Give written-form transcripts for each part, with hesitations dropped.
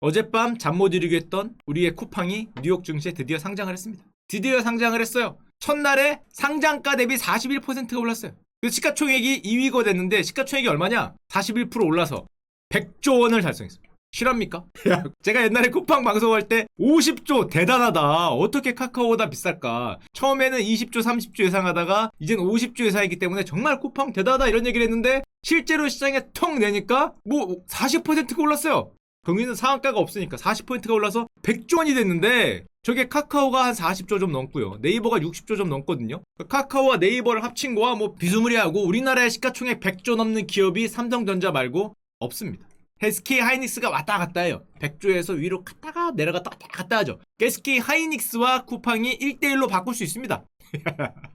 어젯밤 잠 못 이루게 했던 우리의 쿠팡이 뉴욕 증시에 드디어 상장을 했습니다. 드디어 상장을 했어요. 첫날에 상장가 대비 41%가 올랐어요. 그 시가총액이 2위가 됐는데 시가총액이 얼마냐? 41% 올라서 100조 원을 달성했습니다. 실합니까? 제가 옛날에 쿠팡 방송할 때 50조 대단하다. 어떻게 카카오보다 비쌀까? 처음에는 20조, 30조 예상하다가 이젠 50조 예상이기 때문에 정말 쿠팡 대단하다 이런 얘기를 했는데 실제로 시장에 턱 내니까 뭐 40%가 올랐어요. 경기는 상한가가 없으니까 40%가 올라서 100조 원이 됐는데 저게 카카오가 한 40조 좀 넘고요. 네이버가 60조 좀 넘거든요. 카카오와 네이버를 합친 거와 뭐 비스무리하고 우리나라의 시가총액 100조 넘는 기업이 삼성전자 말고 없습니다. SK 하이닉스가 왔다 갔다 해요. 100조에서 위로 갔다가 내려갔다 왔다 갔다 하죠. SK 하이닉스와 쿠팡이 1대1로 바꿀 수 있습니다.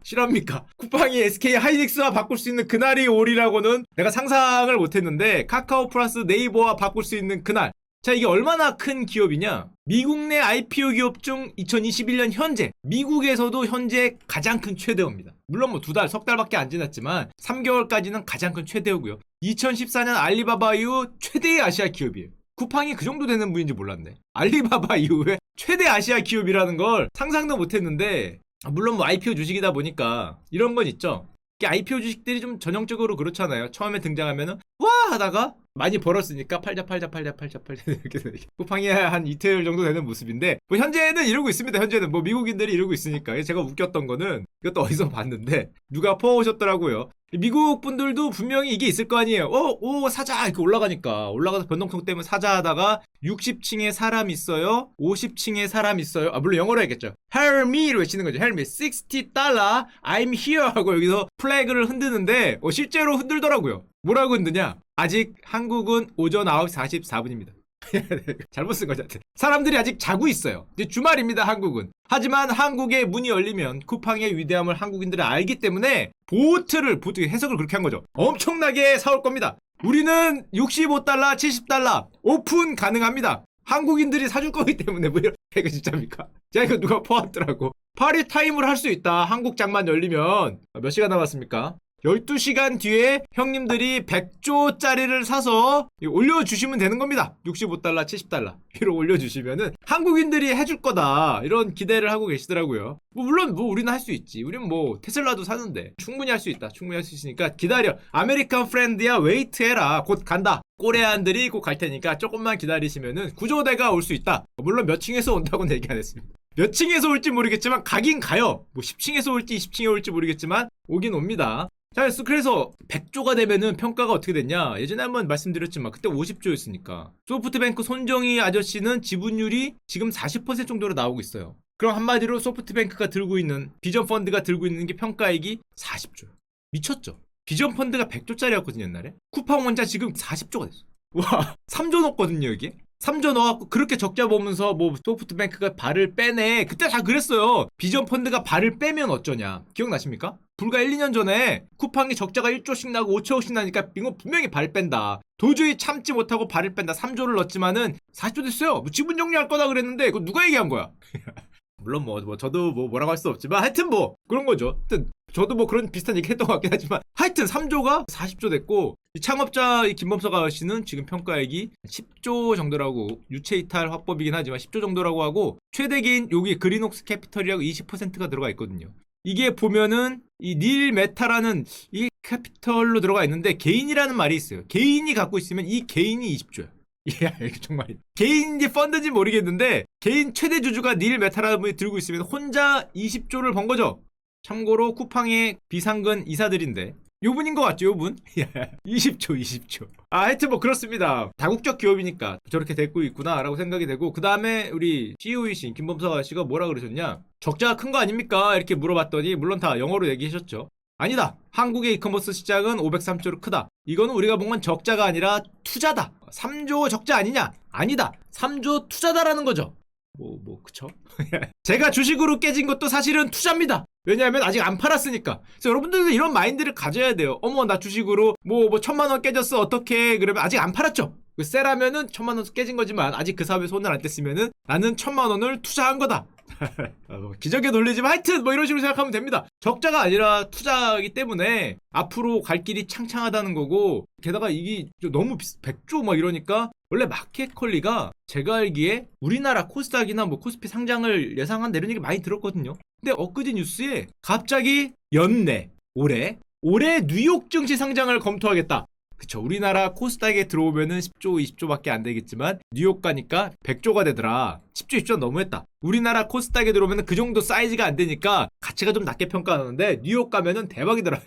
실합니까? 쿠팡이 SK 하이닉스와 바꿀 수 있는 그날이 오리라고는 내가 상상을 못했는데 카카오 플러스 네이버와 바꿀 수 있는 그날. 자, 이게 얼마나 큰 기업이냐? 미국 내 IPO 기업 중 2021년 현재 미국에서도 현재 가장 큰 최대호입니다. 물론 뭐 석 달밖에 안 지났지만 3개월까지는 가장 큰 최대호고요. 2014년 알리바바 이후 최대의 아시아 기업이에요. 쿠팡이 그 정도 되는 분인지 몰랐네. 알리바바 이후에 최대 아시아 기업이라는 걸 상상도 못했는데 물론 뭐 IPO 주식이다 보니까 이런 건 있죠. IPO 주식들이 좀 전형적으로 그렇잖아요. 처음에 등장하면은 와 하다가 많이 벌었으니까 팔자 이렇게 쿠팡이 한 이틀 정도 되는 모습인데 뭐 현재는 이러고 있습니다. 현재는 뭐 미국인들이 이러고 있으니까. 제가 웃겼던 거는 이것도 어디서 봤는데 누가 퍼오셨더라고요. 미국 분들도 분명히 이게 있을 거 아니에요. 사자 이렇게 올라가서 변동성 때문에 사자 하다가 60층에 사람 있어요. 50층에 사람 있어요. 물론 영어로 해야겠죠. Help me로 외치는 거죠. Help me. $60 I'm here 하고 여기서 플래그를 흔드는데 실제로 흔들더라고요. 뭐라고 흔드냐? 아직 한국은 오전 9시 44분입니다. 잘못 쓴 거죠. 사람들이 아직 자고 있어요. 이제 주말입니다, 한국은. 하지만 한국의 문이 열리면 쿠팡의 위대함을 한국인들이 알기 때문에 보트 해석을 그렇게 한 거죠. 엄청나게 사올 겁니다. 우리는 $65, $70 오픈 가능합니다. 한국인들이 사줄 거기 때문에 뭐 이거 진짜입니까? 제가 이거 누가 퍼왔더라고. 파리 타임을 할 수 있다. 한국 장만 열리면 몇 시간 남았습니까? 12시간 뒤에 형님들이 100조짜리를 사서 올려주시면 되는 겁니다. $65, $70 위로 올려주시면은 한국인들이 해줄 거다 이런 기대를 하고 계시더라고요. 물론 우리는 할 수 있지. 우리는 뭐 테슬라도 사는데 충분히 할 수 있다. 충분히 할 수 있으니까 기다려. 아메리칸 프렌드야 웨이트 해라. 곧 간다. 코레안들이 곧 갈 테니까 조금만 기다리시면은 구조대가 올 수 있다. 물론 몇 층에서 온다고는 얘기 안 했습니다. 몇 층에서 올지 모르겠지만 가긴 가요. 뭐 10층에서 올지 20층에 올지 모르겠지만 오긴 옵니다. 자, 그래서 100조가 되면은 평가가 어떻게 됐냐? 예전에 한번 말씀드렸지만 그때 50조였으니까 소프트뱅크 손정희 아저씨는 지분율이 지금 40% 정도로 나오고 있어요. 그럼 한마디로 소프트뱅크가 들고 있는 비전펀드가 들고 있는 게 평가액이 40조. 미쳤죠? 비전펀드가 100조짜리였거든요 옛날에. 쿠팡 혼자 지금 40조가 됐어. 와 3조 넣었거든요 여기. 3조 넣어갖고 그렇게 적자 보면서 뭐 소프트뱅크가 발을 빼네. 그때 다 그랬어요. 비전펀드가 발을 빼면 어쩌냐. 기억나십니까? 불과 1, 2년 전에 쿠팡이 적자가 1조씩 나고 5천억씩 나니까 이거 분명히 발 뺀다. 도저히 참지 못하고 발을 뺀다. 3조를 넣었지만은 40조 됐어요. 뭐 지분 정리할 거다 그랬는데 그거 누가 얘기한 거야? 물론 뭐 저도 뭐라고 할 수 없지만 하여튼 뭐 그런 거죠. 하여튼 저도 뭐 그런 비슷한 얘기 했던 것 같긴 하지만 하여튼 3조가 40조 됐고 이 창업자 이 김범석 아저씨는 지금 평가액이 10조 정도라고 유체이탈 화법이긴 하지만 10조 정도라고 하고 최대개인 여기 그린옥스 캐피털이라고 20%가 들어가 있거든요. 이게 보면은 이 닐 메타라는 이게 캐피털로 들어가 있는데 개인이라는 말이 있어요. 개인이 갖고 있으면 이 개인이 20조야. 이게 정말 개인인지 펀드인지 모르겠는데 개인 최대 주주가 닐 메타라는 분이 들고 있으면 혼자 20조를 번 거죠. 참고로 쿠팡의 비상근 이사들인데 요분인 것 같죠 요분? 20조 하여튼 뭐 그렇습니다. 다국적 기업이니까 저렇게 되고 있구나 라고 생각이 되고 그 다음에 우리 CEO이신 김범석 아저씨가 뭐라 그러셨냐 적자가 큰 거 아닙니까? 이렇게 물어봤더니 물론 다 영어로 얘기하셨죠. 아니다. 한국의 이커머스 시장은 503조로 크다. 이거는 우리가 본 건 적자가 아니라 투자다. 3조 적자 아니냐? 아니다. 3조 투자다라는 거죠. 그쵸? 제가 주식으로 깨진 것도 사실은 투자입니다. 왜냐하면 아직 안 팔았으니까. 그래서 여러분들도 이런 마인드를 가져야 돼요. 어머 나 주식으로 뭐 1,000만 원 깨졌어 어떡해. 그러면 아직 안 팔았죠. 세라면은 1,000만 원 깨진 거지만 아직 그 사업에 손을 안 뗐으면은 나는 1,000만 원을 투자한 거다. 기적에 놀리지만 하여튼 뭐 이런 식으로 생각하면 됩니다. 적자가 아니라 투자이기 때문에 앞으로 갈 길이 창창하다는 거고 게다가 이게 너무 100조 막 이러니까 원래 마켓컬리가 제가 알기에 우리나라 코스닥이나 뭐 코스피 상장을 예상한다 이런 얘기 많이 들었거든요. 근데 엊그제 뉴스에 갑자기 연내 올해 뉴욕 증시 상장을 검토하겠다. 그쵸, 우리나라 코스닥에 들어오면은 10조 20조밖에 안 되겠지만 뉴욕 가니까 100조가 되더라. 10조 20조 너무했다. 우리나라 코스닥에 들어오면은 그 정도 사이즈가 안 되니까 가치가 좀 낮게 평가하는데 뉴욕 가면은 대박이더라.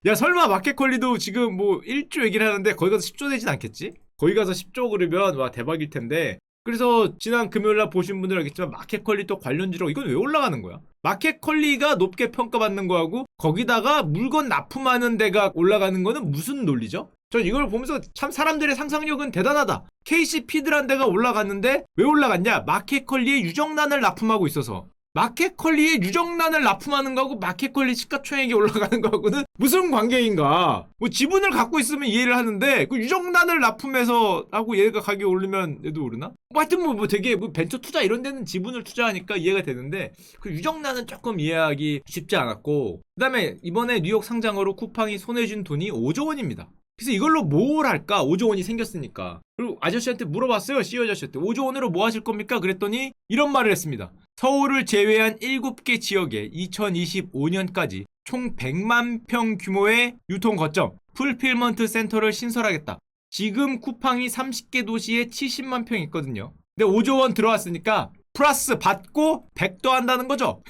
야, 설마 마켓컬리도 지금 뭐 1조 얘기를 하는데 거기 가서 10조 되진 않겠지? 거기 가서 10조 그러면 와 대박일 텐데. 그래서 지난 금요일날 보신 분들 알겠지만 마켓컬리 또 관련주로 이건 왜 올라가는 거야? 마켓컬리가 높게 평가받는 거하고 거기다가 물건 납품하는 데가 올라가는 거는 무슨 논리죠? 전 이걸 보면서 참 사람들의 상상력은 대단하다. KC피드란 데가 올라갔는데 왜 올라갔냐? 마켓컬리의 유정란을 납품하고 있어서. 마켓컬리의 유정란을 납품하는 거하고 마켓컬리 시가총액이 올라가는 거하고는 무슨 관계인가? 뭐 지분을 갖고 있으면 이해를 하는데 그 유정란을 납품해서 하고 얘가 가격이 오르면 얘도 오르나? 뭐 하여튼 뭐 되게 뭐 벤처 투자 이런 데는 지분을 투자하니까 이해가 되는데 그 유정란은 조금 이해하기 쉽지 않았고, 그 다음에 이번에 뉴욕 상장으로 쿠팡이 손해준 돈이 5조 원입니다. 그래서 이걸로 뭘 할까? 5조 원이 생겼으니까. 그리고 아저씨한테 물어봤어요. CEO 아저씨한테. 5조 원으로 뭐 하실 겁니까? 그랬더니 이런 말을 했습니다. 서울을 제외한 7개 지역에 2025년까지 총 100만 평 규모의 유통 거점, 풀필먼트 센터를 신설하겠다. 지금 쿠팡이 30개 도시에 70만 평 있거든요. 근데 5조 원 들어왔으니까 플러스 받고 100도 한다는 거죠.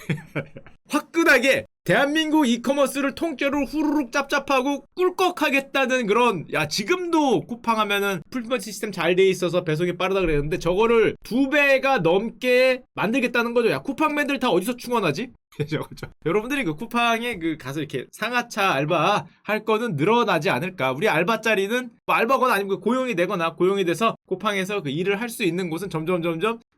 화끈하게 대한민국 이커머스를 통째로 후루룩 짭짭하고 꿀꺽하겠다는 그런, 야 지금도 쿠팡 하면은 풀필먼트 시스템 잘 돼 있어서 배송이 빠르다 그랬는데 저거를 2배가 넘게 만들겠다는 거죠. 야 쿠팡맨들 다 어디서 충원하지? 그죠. 여러분들이 그 쿠팡에 그 가서 이렇게 상하차 알바 할 거는 늘어나지 않을까. 우리 알바자리는 뭐 알바거나 아니면 그 고용이 되거나 고용이 돼서 쿠팡에서 그 일을 할 수 있는 곳은 점점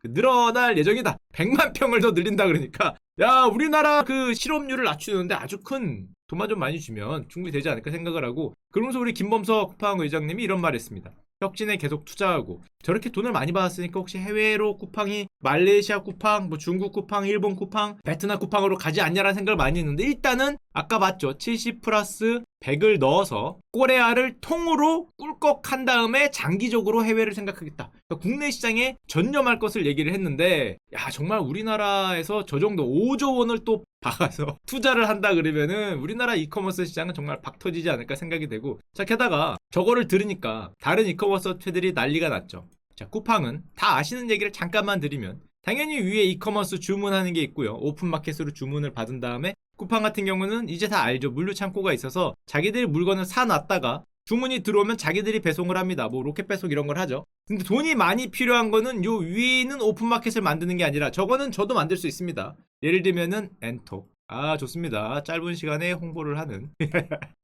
늘어날 예정이다. 100만 평을 더 늘린다 그러니까 야 우리나라 그 실업률을 낮추는데 아주 큰 돈만 좀 많이 주면 충분히 되지 않을까 생각을 하고, 그러면서 우리 김범석 쿠팡 의장님이 이런 말 했습니다. 혁신에 계속 투자하고 저렇게 돈을 많이 받았으니까 혹시 해외로 쿠팡이 말레이시아 쿠팡, 뭐 중국 쿠팡, 일본 쿠팡, 베트남 쿠팡으로 가지 않냐라는 생각을 많이 했는데 일단은 아까 봤죠. 70 플러스 100을 넣어서 꼬레아를 통으로 꿀꺽한 다음에 장기적으로 해외를 생각하겠다. 그러니까 국내 시장에 전념할 것을 얘기를 했는데, 야 정말 우리나라에서 저 정도 5조 원을 또 박아서 투자를 한다 그러면은 우리나라 이커머스 시장은 정말 박 터지지 않을까 생각이 되고, 자 게다가 저거를 들으니까 다른 이커머스 업체들이 난리가 났죠. 자 쿠팡은 다 아시는 얘기를 잠깐만 드리면 당연히 위에 이커머스 주문하는 게 있고요. 오픈마켓으로 주문을 받은 다음에 쿠팡 같은 경우는 이제 다 알죠. 물류 창고가 있어서 자기들이 물건을 사놨다가 주문이 들어오면 자기들이 배송을 합니다. 뭐 로켓 배송 이런 걸 하죠. 근데 돈이 많이 필요한 거는 요 위에 있는 오픈마켓을 만드는 게 아니라 저거는 저도 만들 수 있습니다. 예를 들면은 엔톡. 아 좋습니다. 짧은 시간에 홍보를 하는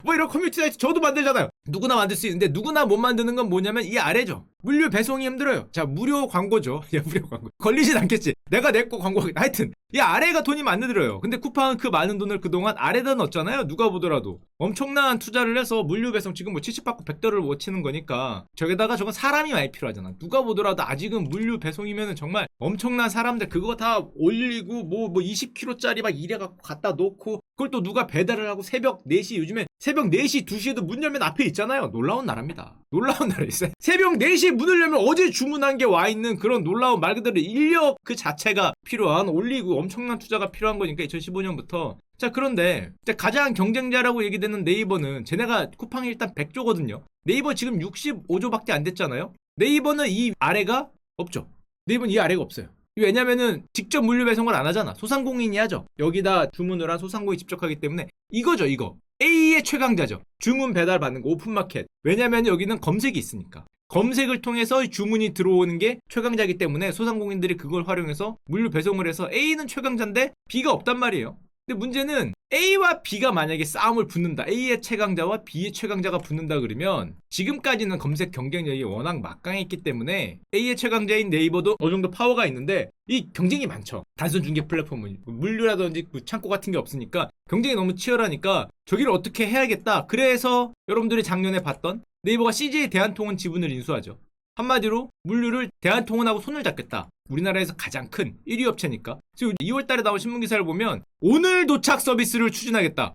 뭐 이런 커뮤니티 사이트 저도 만들잖아요. 누구나 만들 수 있는데 누구나 못 만드는 건 뭐냐면 이 아래죠. 물류 배송이 힘들어요. 자 무료 광고죠. 야 무료 광고 걸리진 않겠지. 내가 내 거 광고 하여튼 이 아래가 돈이 많이 들어요. 근데 쿠팡은 그 많은 돈을 그동안 아래다 넣었잖아요. 누가 보더라도 엄청난 투자를 해서 물류 배송 지금 뭐 70받고 100달러를 못 치는 거니까 저게다가 저건 사람이 많이 필요하잖아. 누가 보더라도 아직은 물류 배송이면은 정말 엄청난 사람들 그거 다 올리고 뭐 20kg짜리 막 이래갖고 갖다 놓고 그걸 또 누가 배달을 하고 새벽 4시, 요즘에 새벽 4시 2시에도 문 열면 앞에 있잖아요. 놀라운 나라입니다. 놀라운 나라 있어요. 새벽 4시에 문을 열면 어제 주문한 게 와 있는 그런 놀라운 말 그대로 인력 그 자체가 필요한, 올리고 엄청난 투자가 필요한 거니까 2015년부터. 자 그런데 가장 경쟁자라고 얘기되는 네이버는 쟤네가 쿠팡이 일단 100조거든요. 네이버 지금 65조밖에 안 됐잖아요. 네이버는 이 아래가 없죠. 네이버는 이 아래가 없어요. 왜냐면은 직접 물류 배송을 안 하잖아. 소상공인이 하죠. 여기다 주문을 한 소상공인이 직접 하기 때문에 이거죠 이거. A의 최강자죠. 주문 배달 받는 거 오픈마켓. 왜냐면 여기는 검색이 있으니까. 검색을 통해서 주문이 들어오는 게 최강자이기 때문에 소상공인들이 그걸 활용해서 물류 배송을 해서 A는 최강자인데 B가 없단 말이에요. 근데 문제는 A와 B가 만약에 싸움을 붙는다. A의 최강자와 B의 최강자가 붙는다 그러면 지금까지는 검색 경쟁력이 워낙 막강했기 때문에 A의 최강자인 네이버도 어느 정도 파워가 있는데 이 경쟁이 많죠. 단순 중개 플랫폼은 물류라든지 그 창고 같은 게 없으니까 경쟁이 너무 치열하니까 저기를 어떻게 해야겠다. 그래서 여러분들이 작년에 봤던 네이버가 CJ 대한통운 지분을 인수하죠. 한마디로 물류를 대한통운하고 손을 잡겠다. 우리나라에서 가장 큰 1위 업체니까. 지금 2월 달에 나온 신문 기사를 보면 오늘 도착 서비스를 추진하겠다.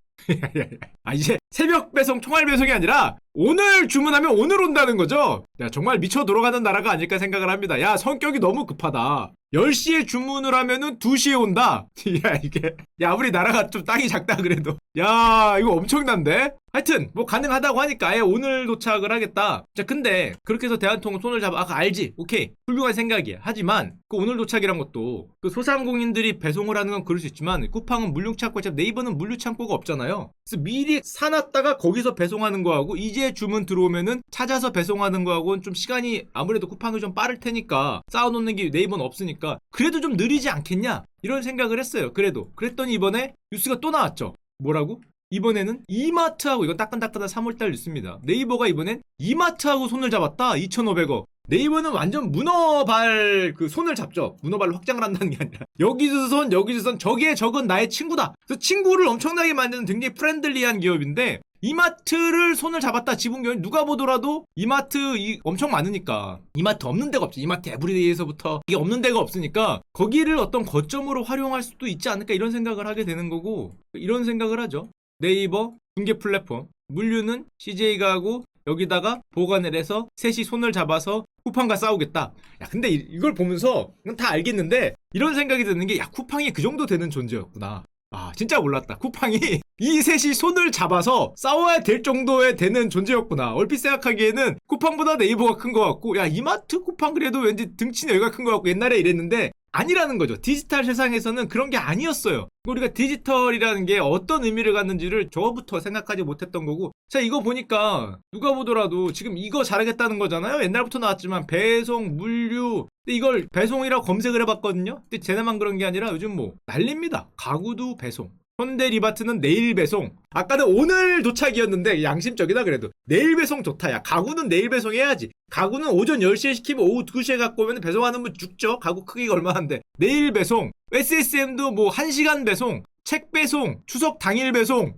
아, 이제 새벽 배송, 총알 배송이 아니라 오늘 주문하면 오늘 온다는 거죠. 야, 정말 미쳐 돌아가는 나라가 아닐까 생각을 합니다. 야, 성격이 너무 급하다. 10시에 주문을 하면은 2시에 온다. 야, 이게. 야, 우리 나라가 좀 땅이 작다 그래도. 야, 이거 엄청난데? 하여튼 뭐 가능하다고 하니까 아예 오늘 도착을 하겠다. 자, 근데 그렇게 해서 대한통운 손을 잡아. 아까 알지? 오케이. 훌륭한 생각이야. 하지만 그 오늘 도착이란 것도 그 소상공인들이 배송을 하는 건 그럴 수 있지만 쿠팡은 물류창고, 네이버는 물류창고가 없잖아요. 그래서 미리 사놨다가 거기서 배송하는 거하고 이제 주문 들어오면은 찾아서 배송하는 거하고는 좀 시간이 아무래도 쿠팡이 좀 빠를 테니까 쌓아놓는 게 네이버는 없으니까 그래도 좀 느리지 않겠냐? 이런 생각을 했어요. 그랬더니 이번에 뉴스가 또 나왔죠. 뭐라고? 이번에는 이마트하고, 이건 따끈따끈한 3월달 뉴스입니다. 네이버가 이번엔 이마트하고 손을 잡았다. 2,500억. 네이버는 완전 문어발 그 손을 잡죠. 문어발로 확장을 한다는 게 아니라 여기서 손 여기서 손, 저기에 적은 나의 친구다. 그래서 친구를 엄청나게 만드는 굉장히 프렌들리한 기업인데 이마트를 손을 잡았다. 지분경이 누가 보더라도 이마트 엄청 많으니까 이마트 없는 데가 없지. 이마트 에브리데이에서부터 이게 없는 데가 없으니까 거기를 어떤 거점으로 활용할 수도 있지 않을까 이런 생각을 하게 되는 거고, 이런 생각을 하죠. 네이버 중개 플랫폼 물류는 CJ가 하고 여기다가 보관을 해서 셋이 손을 잡아서 쿠팡과 싸우겠다. 야, 근데 이걸 보면서 이건 다 알겠는데 이런 생각이 드는 게, 야, 쿠팡이 그 정도 되는 존재였구나. 아, 진짜 몰랐다. 쿠팡이 이 셋이 손을 잡아서 싸워야 될 정도에 되는 존재였구나. 얼핏 생각하기에는 쿠팡보다 네이버가 큰 것 같고, 야, 이마트 쿠팡 그래도 왠지 등치는 여기가 큰 것 같고 옛날에 이랬는데 아니라는 거죠. 디지털 세상에서는 그런 게 아니었어요. 우리가 디지털이라는 게 어떤 의미를 갖는지를 저부터 생각하지 못했던 거고, 자, 이거 보니까 누가 보더라도 지금 이거 잘하겠다는 거잖아요. 옛날부터 나왔지만 배송, 물류, 근데 이걸 배송이라고 검색을 해봤거든요. 근데 쟤네만 그런 게 아니라 요즘 뭐 난립니다. 가구도 배송, 현대리바트는 내일 배송. 아까는 오늘 도착이었는데 양심적이다 그래도. 내일 배송 좋다. 야, 가구는 내일 배송해야지. 가구는 오전 10시에 시키면 오후 2시에 갖고 오면 배송하는 분 죽죠. 가구 크기가 얼마인데. 내일 배송. SSM도 뭐 1시간 배송, 책 배송, 추석 당일 배송.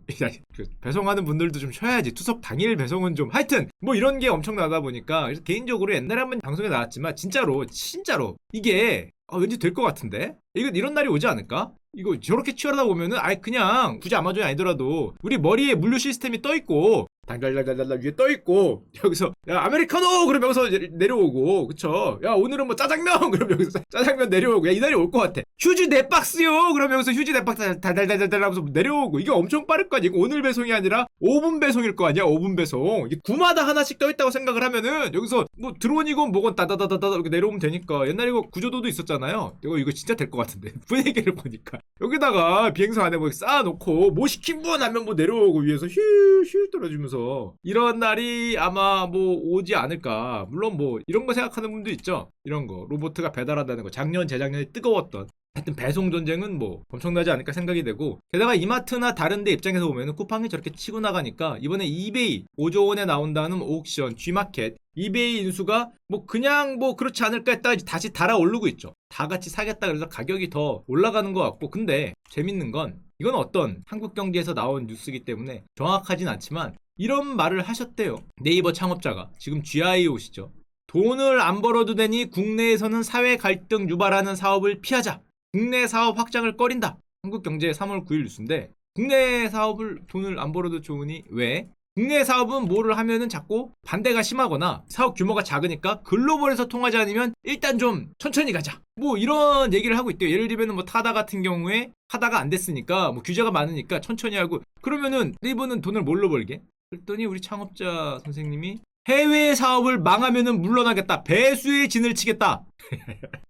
배송하는 분들도 좀 쉬어야지. 추석 당일 배송은 좀, 하여튼 뭐 이런 게 엄청나다 보니까, 그래서 개인적으로 옛날에 한번 방송에 나왔지만 진짜로 이게 왠지 될 것 같은데? 이런 날이 오지 않을까? 이거 저렇게 치열하다 보면은 아예 그냥 굳이 아마존이 아니더라도 우리 머리에 물류 시스템이 떠있고 달달달달달 위에 떠있고 여기서 야 아메리카노 그러면 여기서 내려오고, 그쵸? 야 오늘은 뭐 짜장면 그러면 여기서 짜장면 내려오고, 야 이날이 올 것 같아. 휴지 4박스요 그러면 여기서 휴지 4박스 달달달달 하면서 내려오고. 이게 엄청 빠를 거 아니야. 이거 오늘 배송이 아니라 5분 배송일 거 아니야. 5분 배송. 이게 구마다 하나씩 떠있다고 생각을 하면은 여기서 뭐 드론이건 뭐건 따다다다다 이렇게 내려오면 되니까. 옛날에 이거 구조도도 있었잖아요. 이거 진짜 될 것 같은데 분위기를 보니까. 여기다가 비행선 안에 뭐 쌓아놓고 뭐 시킨 분 하면 뭐 내려오고 위에서 휴 떨어지면서 이런 날이 아마 뭐 오지 않을까. 물론 뭐 이런 거 생각하는 분도 있죠. 이런 거 로봇가 배달한다는 거 작년 재작년에 뜨거웠던, 하여튼 배송 전쟁은 뭐 엄청나지 않을까 생각이 되고, 게다가 이마트나 다른 데 입장에서 보면은 쿠팡이 저렇게 치고 나가니까 이번에 이베이 5조 원에 나온다는 옥션 G마켓 이베이 인수가 뭐 그냥 뭐 그렇지 않을까 했다가 다시 달아오르고 있죠. 다 같이 사겠다 그래서 가격이 더 올라가는 것 같고, 근데 재밌는 건 이건 어떤 한국 경제에서 나온 뉴스이기 때문에 정확하진 않지만 이런 말을 하셨대요. 네이버 창업자가. 지금 GIO시죠. 돈을 안 벌어도 되니 국내에서는 사회 갈등 유발하는 사업을 피하자. 국내 사업 확장을 꺼린다. 한국경제 3월 9일 뉴스인데, 국내 사업을 돈을 안 벌어도 좋으니 왜? 국내 사업은 뭐를 하면은 자꾸 반대가 심하거나 사업 규모가 작으니까 글로벌에서 통하지 않으면 일단 좀 천천히 가자. 뭐 이런 얘기를 하고 있대요. 예를 들면 뭐 타다 같은 경우에 하다가 안 됐으니까 뭐 규제가 많으니까 천천히 하고, 그러면은 네이버는 돈을 뭘로 벌게? 그랬더니 우리 창업자 선생님이 해외 사업을 망하면은 물러나겠다. 배수의 진을 치겠다.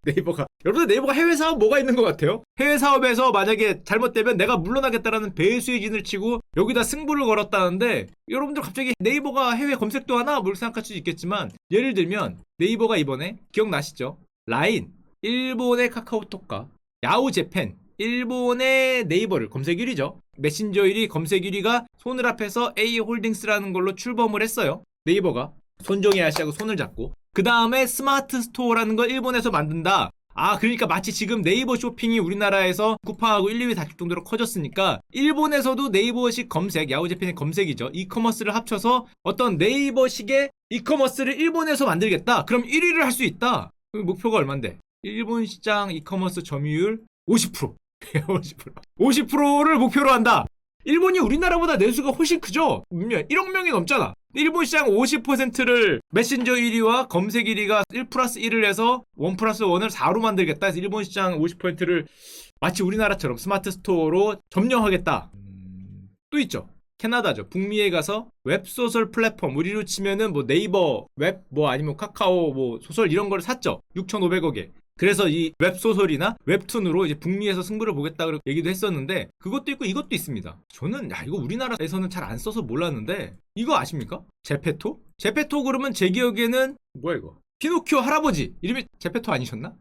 네이버가. 여러분들 네이버가 해외 사업 뭐가 있는 것 같아요? 해외 사업에서 만약에 잘못되면 내가 물러나겠다라는 배수의 진을 치고 여기다 승부를 걸었다는데, 여러분들 갑자기 네이버가 해외 검색도 하나? 뭘 생각할 수도 있겠지만, 예를 들면 네이버가 이번에 기억나시죠? 라인, 일본의 카카오톡과 야후재팬, 일본의 네이버를 검색 1위죠. 메신저 1위, 검색 1위가 손을 앞에서 A홀딩스라는 걸로 출범을 했어요. 네이버가 손정혜 아씨하고 손을 잡고, 그 다음에 스마트 스토어라는 걸 일본에서 만든다. 아, 그러니까 마치 지금 네이버 쇼핑이 우리나라에서 쿠팡하고 1, 2위 다툴 정도로 커졌으니까 일본에서도 네이버식 검색, 야후재팬의 검색이죠. 이커머스를 합쳐서 어떤 네이버식의 이커머스를 일본에서 만들겠다. 그럼 1위를 할 수 있다. 목표가 얼만데? 일본 시장 이커머스 점유율 50%. 50%를 목표로 한다. 일본이 우리나라보다 내수가 훨씬 크죠? 1억 명이 넘잖아. 일본 시장 50%를 메신저 1위와 검색 1위가 1 플러스 1을 해서 1 플러스 1을 4로 만들겠다 해서 일본 시장 50%를 마치 우리나라처럼 스마트 스토어로 점령하겠다. 또 있죠. 캐나다죠. 북미에 가서 웹소설 플랫폼, 우리로 치면은 뭐 네이버 웹, 뭐 아니면 카카오 뭐 소설 이런 걸 샀죠. 6,500억에. 그래서 이 웹소설이나 웹툰으로 이제 북미에서 승부를 보겠다고 얘기도 했었는데, 그것도 있고 이것도 있습니다. 저는 이거 우리나라에서는 잘 안 써서 몰랐는데, 이거 아십니까? 제페토? 제페토 그러면 제 기억에는 뭐야 이거? 피노키오 할아버지 이름이 제페토 아니셨나?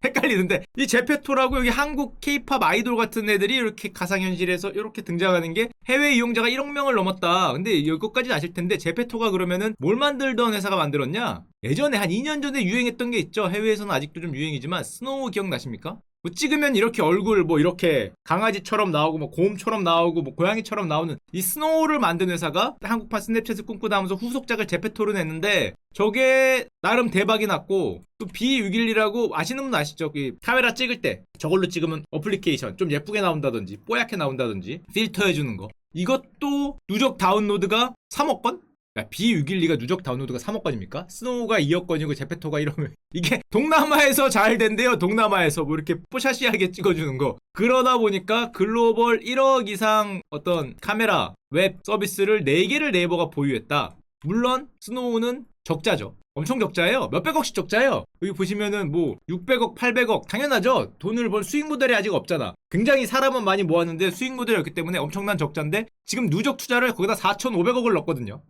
헷갈리는데, 이 제페토라고 여기 한국 케이팝 아이돌 같은 애들이 이렇게 가상현실에서 이렇게 등장하는 게 해외 이용자가 1억 명을 넘었다. 근데 이것까지는 아실 텐데, 제페토가 그러면은 뭘 만들던 회사가 만들었냐? 예전에 한 2년 전에 유행했던 게 있죠. 해외에서는 아직도 좀 유행이지만 스노우 기억나십니까? 뭐 찍으면 이렇게 얼굴 뭐 이렇게 강아지처럼 나오고 뭐 곰처럼 나오고 뭐 고양이처럼 나오는 이 스노우를 만든 회사가 한국판 스냅챗을 꿈꾸다 하면서 후속작을 제페토를 냈는데, 저게 나름 대박이 났고, 또 B612라고 아시는 분 아시죠? 카메라 찍을 때 저걸로 찍으면 어플리케이션 좀 예쁘게 나온다든지 뽀얗게 나온다든지 필터 해주는 거, 이것도 누적 다운로드가 3억 건? B612가 누적 다운로드가 3억 건입니까? 스노우가 2억 건이고 제페토가 이러면 이게 동남아에서 잘 된대요. 동남아에서 뭐 이렇게 뽀샤시하게 찍어주는 거. 그러다 보니까 글로벌 1억 이상 어떤 카메라 웹 서비스를 4개를 네이버가 보유했다. 물론 스노우는 적자죠. 엄청 적자예요. 몇백억씩 적자예요. 여기 보시면은 뭐 600억, 800억 당연하죠. 돈을 벌 수익 모델이 아직 없잖아. 굉장히 사람은 많이 모았는데 수익 모델이 없기 때문에 엄청난 적자인데, 지금 누적 투자를 거기다 4,500억을 넣었거든요.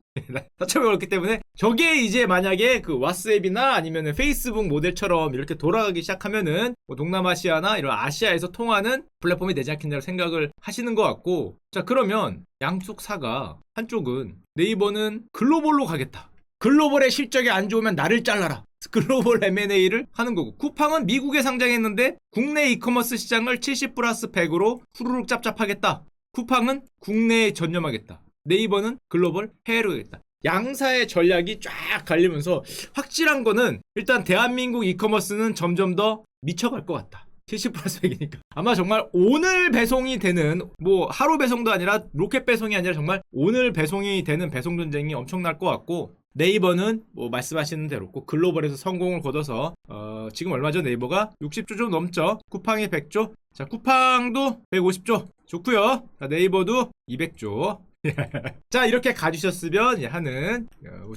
4,500억을 넣었기 때문에 저게 이제 만약에 그 왓츠앱이나 아니면 페이스북 모델처럼 이렇게 돌아가기 시작하면은 뭐 동남아시아나 이런 아시아에서 통하는 플랫폼이 되지 않겠냐고 생각을 하시는 것 같고, 자 그러면 양쪽 사가, 한쪽은 네이버는 글로벌로 가겠다. 글로벌의 실적이 안 좋으면 나를 잘라라. 글로벌 M&A를 하는 거고, 쿠팡은 미국에 상장했는데 국내 이커머스 시장을 70 플러스 100으로 후루룩 짭짭하겠다. 쿠팡은 국내에 전념하겠다. 네이버는 글로벌 해외로 가겠다. 양사의 전략이 쫙 갈리면서 확실한 거는, 일단 대한민국 이커머스는 점점 더 미쳐갈 것 같다. 70 플러스 100이니까 아마 정말 오늘 배송이 되는, 뭐 하루 배송도 아니라 로켓 배송이 아니라 정말 오늘 배송이 되는 배송 전쟁이 엄청날 것 같고, 네이버는 뭐 말씀하시는 대로 꼭 글로벌에서 성공을 거둬서 지금 얼마죠? 네이버가 60조 좀 넘죠. 쿠팡이 100조. 자, 쿠팡도 150조 좋고요. 자, 네이버도 200조. 자, 이렇게 가주셨으면 하는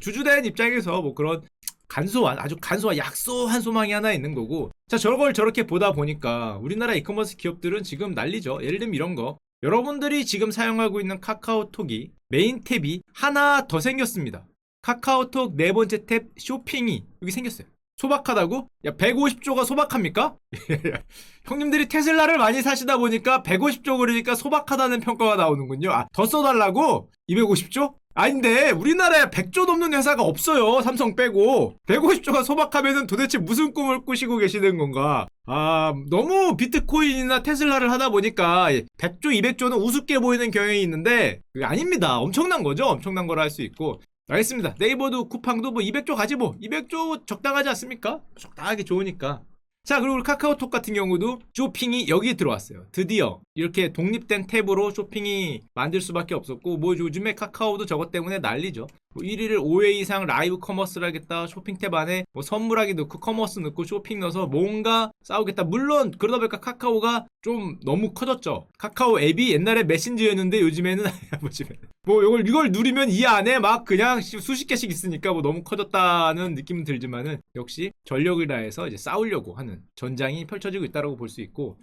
주주된 입장에서 뭐 그런 간소한, 아주 간소한 약소한 소망이 하나 있는 거고, 자 저걸 저렇게 보다 보니까 우리나라 이커머스 기업들은 지금 난리죠. 예를 들면 이런 거, 여러분들이 지금 사용하고 있는 카카오톡이 메인 탭이 하나 더 생겼습니다. 카카오톡 네 번째 탭 쇼핑이 여기 생겼어요. 소박하다고? 야, 150조가 소박합니까? 형님들이 테슬라를 많이 사시다 보니까 150조 그러니까 소박하다는 평가가 나오는군요. 아, 더 써달라고? 250조? 아닌데 우리나라에 100조 넘는 회사가 없어요. 삼성 빼고. 150조가 소박하면은 도대체 무슨 꿈을 꾸시고 계시는 건가? 아, 너무 비트코인이나 테슬라를 하다 보니까 100조, 200조는 우습게 보이는 경향이 있는데 그게 아닙니다. 엄청난 거죠. 엄청난 걸 할 수 있고. 알겠습니다. 네이버도 쿠팡도 뭐 200조 가지 뭐. 200조 적당하지 않습니까? 적당하게 좋으니까. 자, 그리고 카카오톡 같은 경우도 쇼핑이 여기 들어왔어요. 드디어 이렇게 독립된 탭으로 쇼핑이 만들 수밖에 없었고, 뭐 요즘에 카카오도 저것 때문에 난리죠. 뭐 1위를 5회 이상 라이브 커머스를 하겠다. 쇼핑 탭 안에 뭐 선물하기 넣고 커머스 넣고 쇼핑 넣어서 뭔가 싸우겠다. 물론 그러다 보니까 카카오가 좀 너무 커졌죠. 카카오 앱이 옛날에 메신저였는데 요즘에는 뭐 이걸 누르면 이 안에 막 그냥 수십 개씩 있으니까 뭐 너무 커졌다는 느낌은 들지만은, 역시 전력을 다해서 이제 싸우려고 하는 전장이 펼쳐지고 있다고 볼 수 있고,